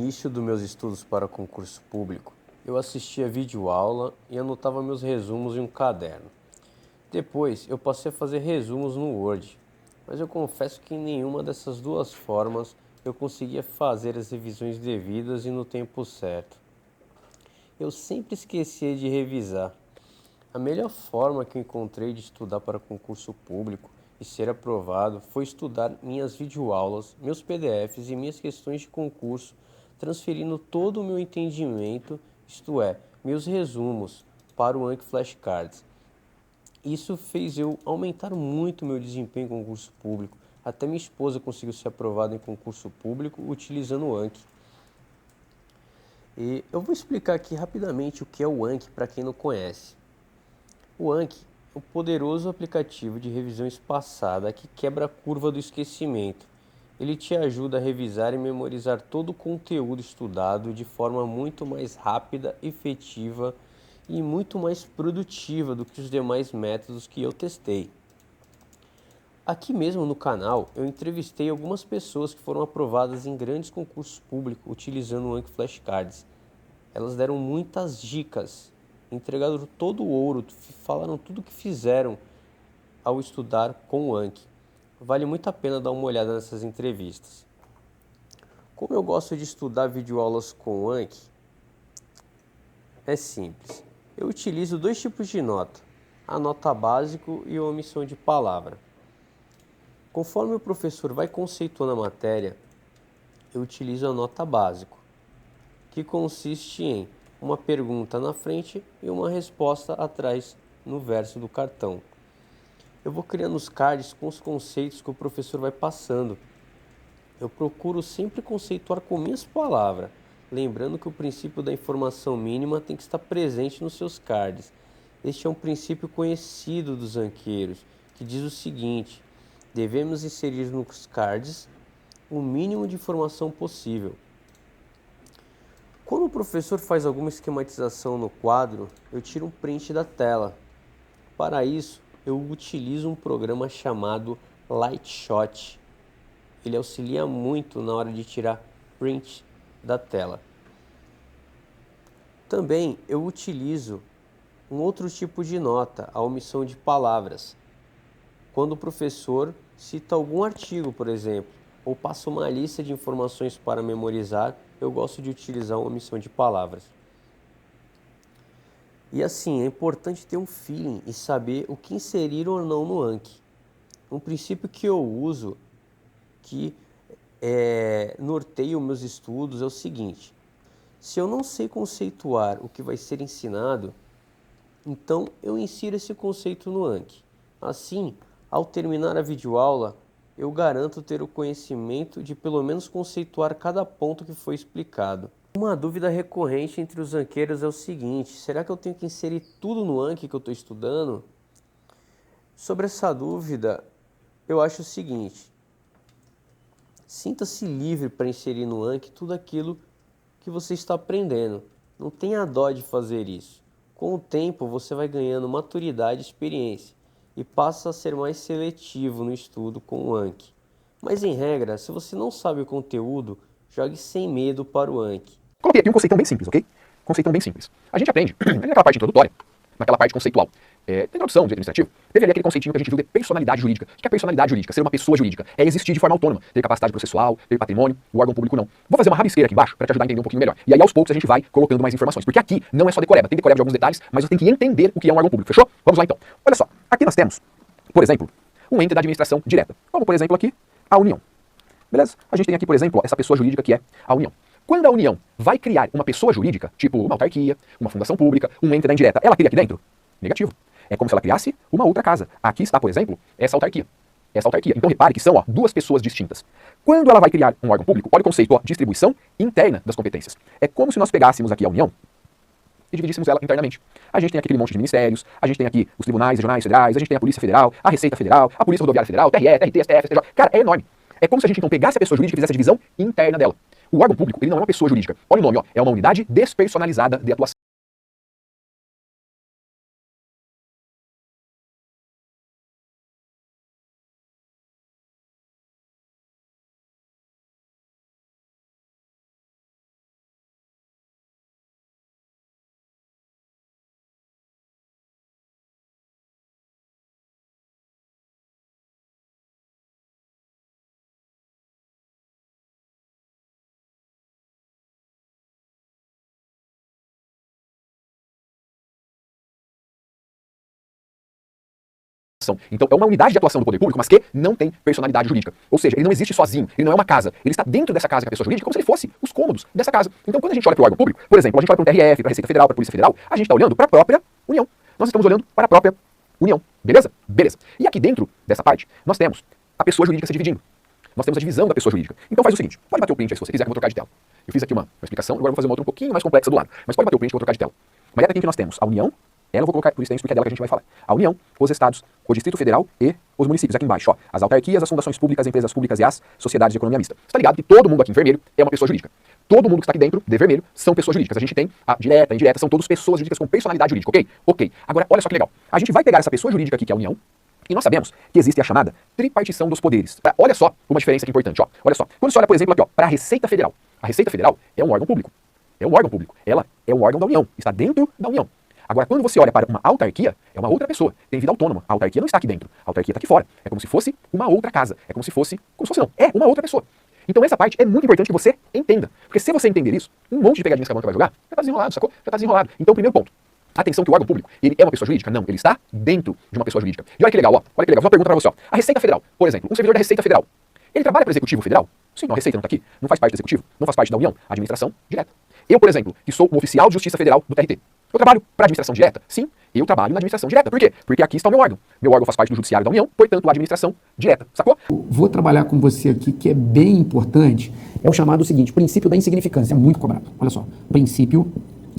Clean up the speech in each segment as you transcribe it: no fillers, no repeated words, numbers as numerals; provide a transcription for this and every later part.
início dos meus estudos para concurso público, eu assistia videoaula e anotava meus resumos em um caderno. Depois, eu passei a fazer resumos no Word, mas eu confesso que em nenhuma dessas duas formas eu conseguia fazer as revisões devidas e no tempo certo. Eu sempre esquecia de revisar. A melhor forma que eu encontrei de estudar para concurso público e ser aprovado foi estudar minhas videoaulas, meus PDFs e minhas questões de concurso, transferindo todo o meu entendimento, isto é, meus resumos, para o Anki Flashcards. Isso fez eu aumentar muito meu desempenho em concurso público. Até minha esposa conseguiu ser aprovada em concurso público utilizando o Anki. E eu vou explicar aqui rapidamente o que é o Anki para quem não conhece. O Anki é um poderoso aplicativo de revisão espaçada que quebra a curva do esquecimento. Ele te ajuda a revisar e memorizar todo o conteúdo estudado de forma muito mais rápida, efetiva e muito mais produtiva do que os demais métodos que eu testei. Aqui mesmo no canal, eu entrevistei algumas pessoas que foram aprovadas em grandes concursos públicos utilizando o Anki Flashcards. Elas deram muitas dicas, entregaram todo o ouro, falaram tudo o que fizeram ao estudar com o Anki. Vale muito a pena dar uma olhada nessas entrevistas. Como eu gosto de estudar videoaulas com o Anki, é simples. Eu utilizo dois tipos de nota, a nota básico e a omissão de palavra. Conforme o professor vai conceituando a matéria, eu utilizo a nota básico, que consiste em uma pergunta na frente e uma resposta atrás no verso do cartão. Eu vou criando os cards com os conceitos que o professor vai passando. Eu procuro sempre conceituar com minhas palavras, lembrando que o princípio da informação mínima tem que estar presente nos seus cards. Este é um princípio conhecido dos anqueiros, que diz o seguinte: devemos inserir nos cards o mínimo de informação possível. Quando o professor faz alguma esquematização no quadro, eu tiro um print da tela. Para isso, eu utilizo um programa chamado Lightshot. Ele auxilia muito na hora de tirar print da tela. Também eu utilizo um outro tipo de nota, a omissão de palavras. Quando o professor cita algum artigo, por exemplo, ou passa uma lista de informações para memorizar, eu gosto de utilizar uma omissão de palavras. E assim, é importante ter um feeling e saber o que inserir ou não no Anki. Um princípio que eu uso, que norteia os meus estudos, é o seguinte: se eu não sei conceituar o que vai ser ensinado, então eu insiro esse conceito no Anki. Assim, ao terminar a videoaula, eu garanto ter o conhecimento de pelo menos conceituar cada ponto que foi explicado. Uma dúvida recorrente entre os anqueiros é o seguinte: será que eu tenho que inserir tudo no Anki que eu estou estudando? Sobre essa dúvida, eu acho o seguinte: sinta-se livre para inserir no Anki tudo aquilo que você está aprendendo. Não tenha dó de fazer isso. Com o tempo, você vai ganhando maturidade e experiência e passa a ser mais seletivo no estudo com o Anki. Mas, em regra, se você não sabe o conteúdo, jogue sem medo para o Anki. Coloquei aqui um conceitão bem simples, ok? Conceitão bem simples. A gente aprende, naquela parte introdutória, naquela parte conceitual, da introdução do direito administrativo, teve ali aquele conceitinho que a gente viu de personalidade jurídica. O que é personalidade jurídica? Ser uma pessoa jurídica. É existir de forma autônoma, ter capacidade processual, ter patrimônio, o órgão público não. Vou fazer uma rabisqueira aqui embaixo para te ajudar a entender um pouquinho melhor. E aí aos poucos a gente vai colocando mais informações. Porque aqui não é só decoreba, tem decoreba de alguns detalhes, mas você tem que entender o que é um órgão público, fechou? Vamos lá então. Olha só, aqui nós temos, por exemplo, um ente da administração direta. Como por exemplo aqui, a União. Beleza? A gente tem aqui, por exemplo, essa pessoa jurídica que é a União. Quando a União vai criar uma pessoa jurídica, tipo uma autarquia, uma fundação pública, um ente da indireta, ela cria aqui dentro? Negativo. É como se ela criasse uma outra casa. Aqui está, por exemplo, essa autarquia. Essa autarquia. Então repare que são duas pessoas distintas. Quando ela vai criar um órgão público, olha o conceito, distribuição interna das competências. É como se nós pegássemos aqui a União e dividíssemos ela internamente. A gente tem aqui aquele monte de ministérios, a gente tem aqui os tribunais regionais federais, a gente tem a Polícia Federal, a Receita Federal, a Polícia Rodoviária Federal, TRE, TRT, STF, STJ. Cara, é enorme. É como se a gente então pegasse a pessoa jurídica e fizesse a divisão interna dela. O órgão público, ele não é uma pessoa jurídica. Olha o nome, é uma unidade despersonalizada de atuação. atuação. Então é uma unidade de atuação do poder público, mas que não tem personalidade jurídica. Ou seja, ele não existe sozinho, ele não é uma casa, ele está dentro dessa casa que é a pessoa jurídica como se ele fosse os cômodos dessa casa. Então quando a gente olha para o órgão público, por exemplo, a gente olha para o TRF, para a Receita Federal, para a Polícia Federal, a gente está olhando para a própria União. Nós estamos olhando para a própria União. Beleza? Beleza. E aqui dentro dessa parte, nós temos a pessoa jurídica se dividindo. Nós temos a divisão da pessoa jurídica. Então faz o seguinte, pode bater o print aí se você quiser, que eu vou trocar de tela. Eu fiz aqui uma explicação, agora eu vou fazer uma outra um pouquinho mais complexa do lado. Mas pode bater o print que eu vou trocar de tela. Mas aqui que nós temos a União, ela eu vou colocar, por isso tem porque é dela que a gente vai falar. A União, os Estados, o Distrito Federal e os municípios. Aqui embaixo, ó, as autarquias, as fundações públicas, as empresas públicas e as sociedades de economia mista. Você tá ligado que todo mundo aqui em vermelho é uma pessoa jurídica. Todo mundo que está aqui dentro de vermelho são pessoas jurídicas. A gente tem a direta, a indireta, são todas pessoas jurídicas com personalidade jurídica, ok? Ok. Agora, olha só que legal. A gente vai pegar essa pessoa jurídica aqui, que é a União, e nós sabemos que existe a chamada tripartição dos poderes. Olha só uma diferença aqui importante, ó. Olha só. Quando você olha, por exemplo, aqui, ó, para a Receita Federal. A Receita Federal é um órgão público. É um órgão público. Ela é um órgão da União. Está dentro da União. Agora, quando você olha para uma autarquia, é uma outra pessoa. Tem vida autônoma. A autarquia não está aqui dentro. A autarquia está aqui fora. É como se fosse uma outra casa. É como se fosse não. É uma outra pessoa. Então essa parte é muito importante que você entenda. Porque se você entender isso, um monte de pegadinhas que a banca vai jogar, já está desenrolado, sacou? Já está desenrolado. Então, primeiro ponto. Atenção que o órgão público, ele é uma pessoa jurídica? Não, ele está dentro de uma pessoa jurídica. E olha que legal, ó. Olha que legal. Vou perguntar para você, ó. A Receita Federal, por exemplo, um servidor da Receita Federal, ele trabalha para o Executivo Federal? Sim, não, a Receita não está aqui. Não faz parte do Executivo, não faz parte da União. Administração direta. Eu, por exemplo, que sou um oficial de Justiça Federal do TRT, eu trabalho para a administração direta? Sim, eu trabalho na administração direta. Por quê? Porque aqui está o meu órgão. Meu órgão faz parte do Judiciário da União, portanto, a administração direta. Sacou? Vou trabalhar com você aqui, que é bem importante. É o chamado seguinte, princípio da insignificância. É muito cobrado. Olha só. Princípio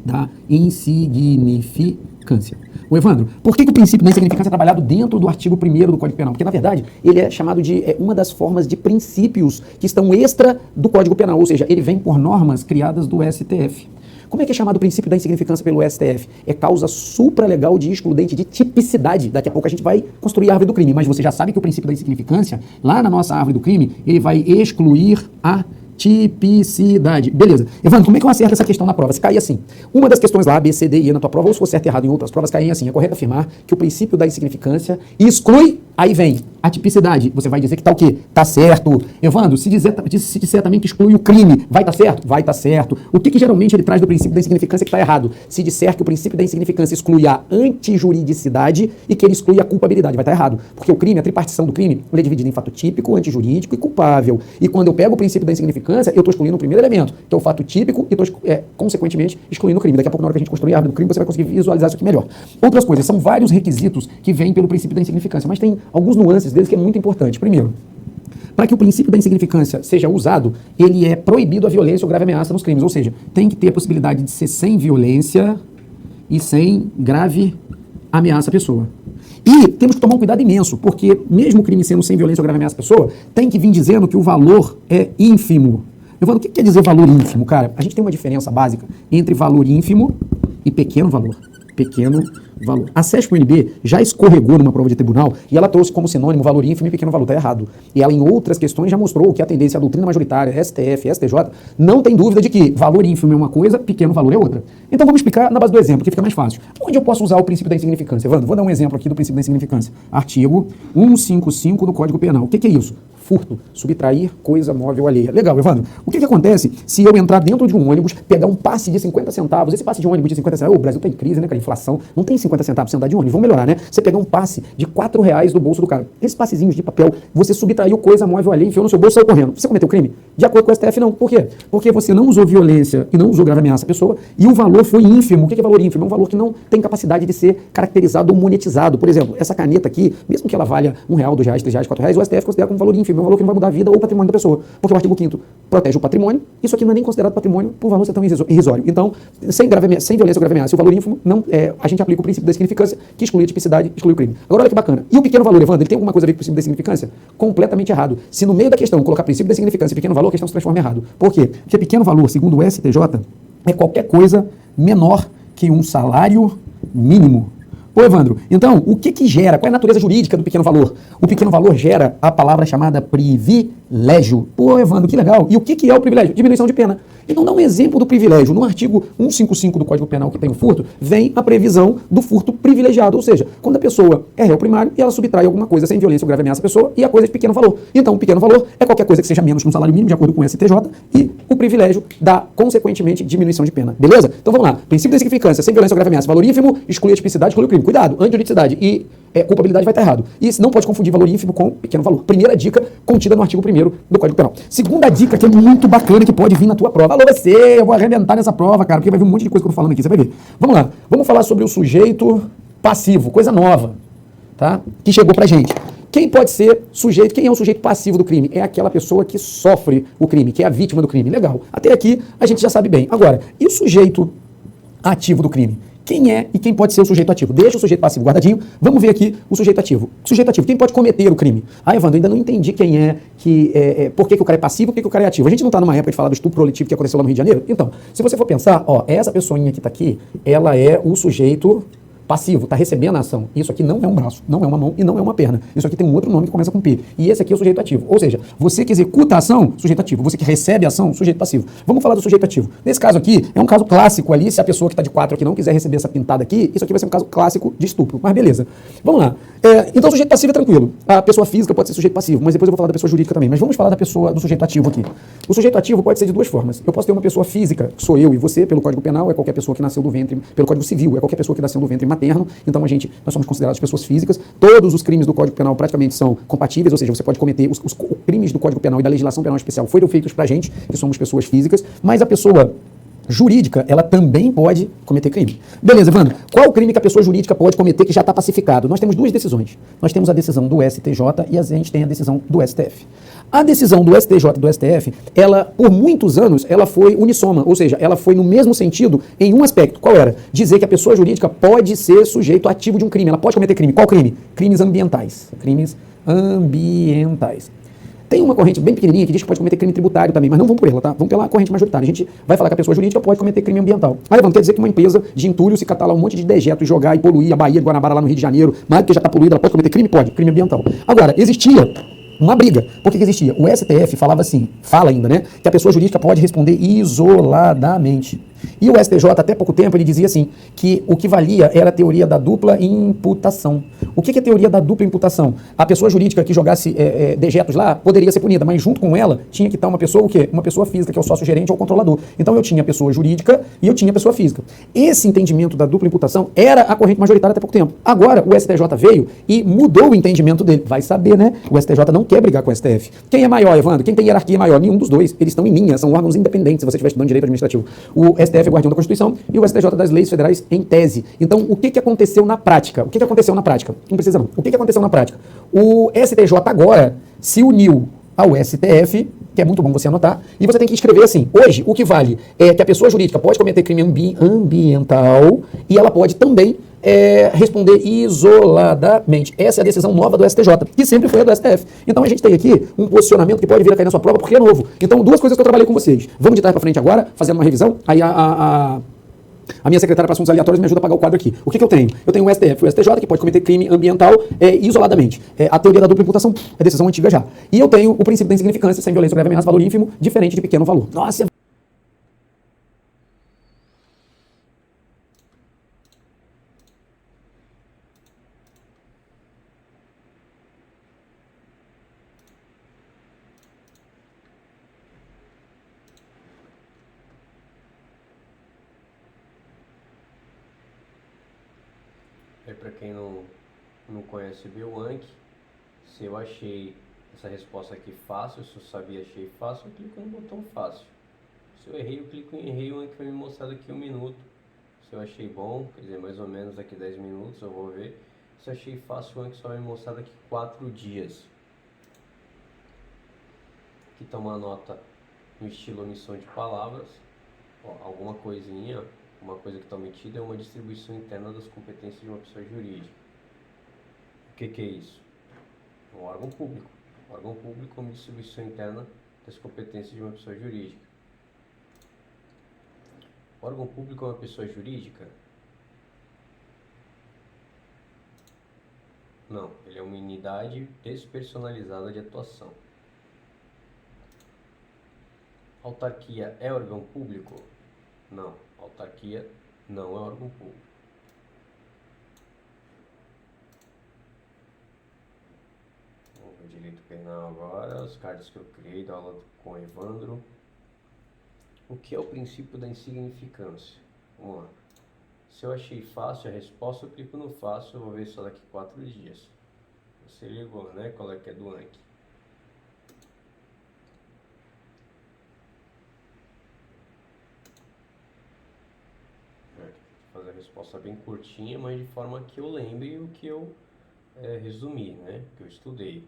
da insignificância. Ô Evandro, por que o princípio da insignificância é trabalhado dentro do artigo 1º do Código Penal? Porque, na verdade, ele é chamado de uma das formas de princípios que estão extra do Código Penal, ou seja, ele vem por normas criadas do STF. Como é que é chamado o princípio da insignificância pelo STF? É causa supralegal de excludente de tipicidade. Daqui a pouco a gente vai construir a árvore do crime, mas você já sabe que o princípio da insignificância, lá na nossa árvore do crime, ele vai excluir a tipicidade. Beleza. Evandro, como é que eu acerto essa questão na prova? Se cair assim, uma das questões lá, B, C, D e E na tua prova, ou se for certo e errado em outras provas, caem assim. É correto afirmar que o princípio da insignificância exclui, aí vem a tipicidade. Você vai dizer que tá o quê? Tá certo. Evandro, se disser também que exclui o crime, vai tá certo? Vai tá certo. O que geralmente ele traz do princípio da insignificância que tá errado? Se disser que o princípio da insignificância exclui a antijuridicidade e que ele exclui a culpabilidade, vai tá errado. Porque o crime, a tripartição do crime, ele é dividido em fato típico, antijurídico e culpável. E quando eu pego o princípio da insignificância, eu estou excluindo o primeiro elemento, que é o fato típico, e estou, consequentemente, excluindo o crime. Daqui a pouco, na hora que a gente construir a árvore do crime, você vai conseguir visualizar isso aqui melhor. Outras coisas, são vários requisitos que vêm pelo princípio da insignificância, mas tem alguns nuances deles que é muito importante. Primeiro, para que o princípio da insignificância seja usado, ele é proibido a violência ou grave ameaça nos crimes, ou seja, tem que ter a possibilidade de ser sem violência e sem grave ameaça à pessoa. E temos que tomar um cuidado imenso, porque mesmo o crime sendo sem violência ou grave ameaça à pessoa, tem que vir dizendo que o valor é ínfimo. Evandro, o que quer dizer valor ínfimo, cara? A gente tem uma diferença básica entre valor ínfimo e pequeno valor. Pequeno valor. A SESP-UNB já escorregou numa prova de tribunal e ela trouxe como sinônimo valor ínfimo e pequeno valor. Está errado. E ela, em outras questões, já mostrou que a tendência, a doutrina majoritária, STF, STJ, não tem dúvida de que valor ínfimo é uma coisa, pequeno valor é outra. Então vamos explicar na base do exemplo, que fica mais fácil. Onde eu posso usar o princípio da insignificância? Evandro, vou dar um exemplo aqui do princípio da insignificância. Artigo 155 do Código Penal. O que é isso? Furto, subtrair coisa móvel alheia. Legal, Evandro. O que acontece se eu entrar dentro de um ônibus, pegar um passe de 50 centavos, esse passe de ônibus de 50 centavos, o Brasil tá em crise, né, cara, inflação, não tem 50 centavos pra você andar de ônibus, vamos melhorar, né? Você pegar um passe de R$4 do bolso do cara, esses passezinhos de papel, você subtraiu coisa móvel alheia, enfiou no seu bolso e saiu correndo. Você cometeu crime? De acordo com o STF, não. Por quê? Porque você não usou violência e não usou grave ameaça à pessoa e o valor foi ínfimo. O que é valor ínfimo? É um valor que não tem capacidade de ser caracterizado ou monetizado. Por exemplo, essa caneta aqui, mesmo que ela valha R$1, R$2, R$3, R$4, o STF considera como valor ínfimo, é um valor que não vai mudar a vida ou o patrimônio da pessoa. Porque o artigo 5º protege o patrimônio, isso aqui não é nem considerado patrimônio por valor ser tão irrisório. Então, sem violência ou grave ameaça, o valor ínfimo, não, a gente aplica o princípio da insignificância, que exclui a tipicidade, exclui o crime. Agora, olha que bacana. E o pequeno valor, Evandro, ele tem alguma coisa a ver com o princípio da insignificância? Completamente errado. Se no meio da questão colocar princípio da insignificância e pequeno valor, a questão se transforma errado. Por quê? Porque pequeno valor, segundo o STJ, é qualquer coisa menor que um salário mínimo. Ô, Evandro, então, o que gera? Qual é a natureza jurídica do pequeno valor? O pequeno valor gera a palavra chamada privilégio. Pô, Evandro, que legal. E o que é o privilégio? Diminuição de pena. Então, dá um exemplo do privilégio. No artigo 155 do Código Penal, que tem o furto, vem a previsão do furto privilegiado. Ou seja, quando a pessoa é réu primário e ela subtrai alguma coisa sem violência ou grave ameaça à pessoa e a coisa é de pequeno valor. Então, o pequeno valor é qualquer coisa que seja menos que um salário mínimo, de acordo com o STJ, e o privilégio dá, consequentemente, diminuição de pena. Beleza? Então, vamos lá. Princípio da insignificância, sem violência ou grave ameaça. Valor ínfimo, exclui a tipicidade, exclui o crime. crime. Cuidado, antijuridicidade e culpabilidade vai estar errado. E não pode confundir valor ínfimo com pequeno valor. Primeira dica contida no artigo 1º do Código Penal. Segunda dica que é muito bacana que pode vir na tua prova. Alô, você, eu vou arrebentar nessa prova, cara, porque vai vir um monte de coisa que eu tô falando aqui, você vai ver. Vamos lá, vamos falar sobre o sujeito passivo, coisa nova, tá? Que chegou pra gente. Quem pode ser sujeito, quem é o sujeito passivo do crime? É aquela pessoa que sofre o crime, que é a vítima do crime. Legal. Até aqui a gente já sabe bem. Agora, e o sujeito ativo do crime? Quem é e quem pode ser o sujeito ativo? Deixa o sujeito passivo guardadinho. Vamos ver aqui o sujeito ativo. Sujeito ativo, quem pode cometer o crime? Ah, Evandro, ainda não entendi quem é, por que o cara é passivo, por que o cara é ativo. A gente não está numa época de falar do estupro coletivo que aconteceu lá no Rio de Janeiro? Então, se você for pensar, ó, essa pessoinha que está aqui, ela é o sujeito passivo, está recebendo a ação. Isso aqui não é um braço, não é uma mão e não é uma perna. Isso aqui tem um outro nome que começa com P. E esse aqui é o sujeito ativo. Ou seja, você que executa a ação, sujeito ativo. Você que recebe a ação, sujeito passivo. Vamos falar do sujeito ativo. Nesse caso aqui, é um caso clássico ali, se a pessoa que está de 4 aqui não quiser receber essa pintada aqui, isso aqui vai ser um caso clássico de estupro. Mas beleza. Vamos lá. Então, o sujeito passivo é tranquilo. A pessoa física pode ser sujeito passivo, mas depois eu vou falar da pessoa jurídica também. Mas vamos falar do sujeito ativo aqui. O sujeito ativo pode ser de duas formas. Eu posso ter uma pessoa física, que sou eu e você, pelo Código Penal, é qualquer pessoa que nasceu do ventre, pelo Código Civil, é qualquer pessoa que nasceu do ventre materno. Então, nós somos considerados pessoas físicas. Todos os crimes do Código Penal praticamente são compatíveis, ou seja, você pode cometer os crimes do Código Penal e da legislação penal especial foram feitos pra gente, que somos pessoas físicas, mas a pessoa jurídica, ela também pode cometer crime. Beleza, Evandro. Qual o crime que a pessoa jurídica pode cometer que já está pacificado? Nós temos duas decisões. Nós temos a decisão do STJ e a gente tem a decisão do STF. A decisão do STJ e do STF, ela, por muitos anos, ela foi unissoma, ou seja, ela foi no mesmo sentido em um aspecto. Qual era? Dizer que a pessoa jurídica pode ser sujeito ativo de um crime. Ela pode cometer crime. Qual crime? Crimes ambientais. Crimes ambientais. Tem uma corrente bem pequenininha que diz que pode cometer crime tributário também, mas não vamos por ela, tá? Vamos pela corrente majoritária. A gente vai falar que a pessoa jurídica pode cometer crime ambiental. Aí, vamos quer dizer que uma empresa de entulho, se catar lá um monte de dejeto e jogar e poluir a Baía de Guanabara lá no Rio de Janeiro, mais do que já está poluída, ela pode cometer crime? Pode. Crime ambiental. Agora, existia uma briga. Por que existia? O STF falava assim, fala ainda, né? Que a pessoa jurídica pode responder isoladamente. E o STJ, até pouco tempo, ele dizia assim, que o que valia era a teoria da dupla imputação. O que é a teoria da dupla imputação? A pessoa jurídica que jogasse dejetos lá poderia ser punida, mas junto com ela tinha que estar uma pessoa, o quê? Uma pessoa física, que é o sócio-gerente ou o controlador. Então eu tinha a pessoa jurídica e eu tinha a pessoa física. Esse entendimento da dupla imputação era a corrente majoritária até pouco tempo. Agora o STJ veio e mudou o entendimento dele. Vai saber, né? O STJ não quer brigar com o STF. Quem é maior, Evandro? Quem tem hierarquia maior? Nenhum dos dois. Eles estão em linha, são órgãos independentes, se você estiver estudando direito administrativo. O STF é guardião da Constituição e o STJ das leis federais em tese. Então, o que aconteceu na prática? O que aconteceu na prática? Não precisa não. O que aconteceu na prática? O STJ agora se uniu ao STF, que é muito bom você anotar, e você tem que escrever assim, hoje o que vale é que a pessoa jurídica pode cometer crime ambiental e ela pode também responder isoladamente. Essa é a decisão nova do STJ, que sempre foi a do STF. Então a gente tem aqui um posicionamento que pode vir a cair na sua prova porque é novo. Então, duas coisas que eu trabalhei com vocês. Vamos de trás para frente agora, fazendo uma revisão. Aí a minha secretária para assuntos aleatórios me ajuda a pagar o quadro aqui. O que eu tenho? Eu tenho o STF, o STJ, que pode cometer crime ambiental isoladamente. A teoria da dupla imputação é decisão antiga já. E eu tenho o princípio da insignificância, sem violência, grave ameaça, valor ínfimo, diferente de pequeno valor. Nossa, Para quem não conhece o Bioank, se eu achei essa resposta aqui fácil, se eu sabia, achei fácil, eu clico no botão fácil. Se eu errei, eu clico em errei, o Anki vai me mostrar daqui 1 minuto. Se eu achei bom, quer dizer, mais ou menos daqui 10 minutos eu vou ver. Se eu achei fácil, o Anki só vai me mostrar daqui 4 dias. Aqui está uma nota no estilo omissão de palavras. Ó, alguma coisinha, uma coisa que está omitida é uma distribuição interna das competências de uma pessoa jurídica. O que é isso? Um órgão público. Um órgão público como distribuição interna das competências de uma pessoa jurídica. O órgão público é uma pessoa jurídica? Não, ele é uma unidade despersonalizada de atuação. Autarquia é órgão público? Não, autarquia não é órgão público. Vamos ver direito penal agora, os cards que eu criei da aula com o Evandro. O que é o princípio da insignificância? Vamos lá. Se eu achei fácil a resposta, eu clico no fácil, eu vou ver só daqui 4 dias. Você ligou, né? Qual é que é do Anki? Fazer a resposta bem curtinha, mas de forma que eu lembre o que eu resumi, né? Que eu estudei.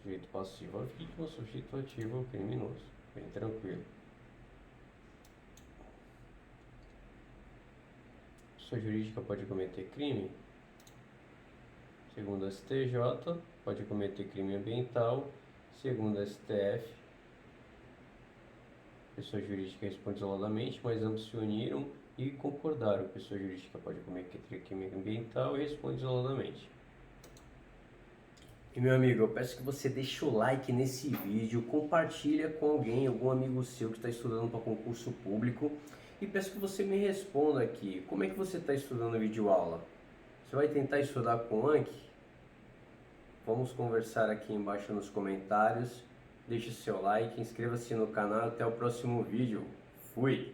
Sujeito passivo, a vítima, sujeito ativo, criminoso. Bem tranquilo. Pessoa jurídica pode cometer crime? Segundo a STJ, pode cometer crime ambiental. Segundo a STF, pessoa jurídica responde isoladamente, mas ambos se uniram e concordaram. Pessoa jurídica pode cometer crime ambiental e responde isoladamente. E meu amigo, eu peço que você deixe o like nesse vídeo, compartilha com alguém, algum amigo seu que está estudando para concurso público, e peço que você me responda aqui, como é que você está estudando videoaula? Você vai tentar estudar com o Anki? Vamos conversar aqui embaixo nos comentários, deixe seu like, inscreva-se no canal, até o próximo vídeo. Fui!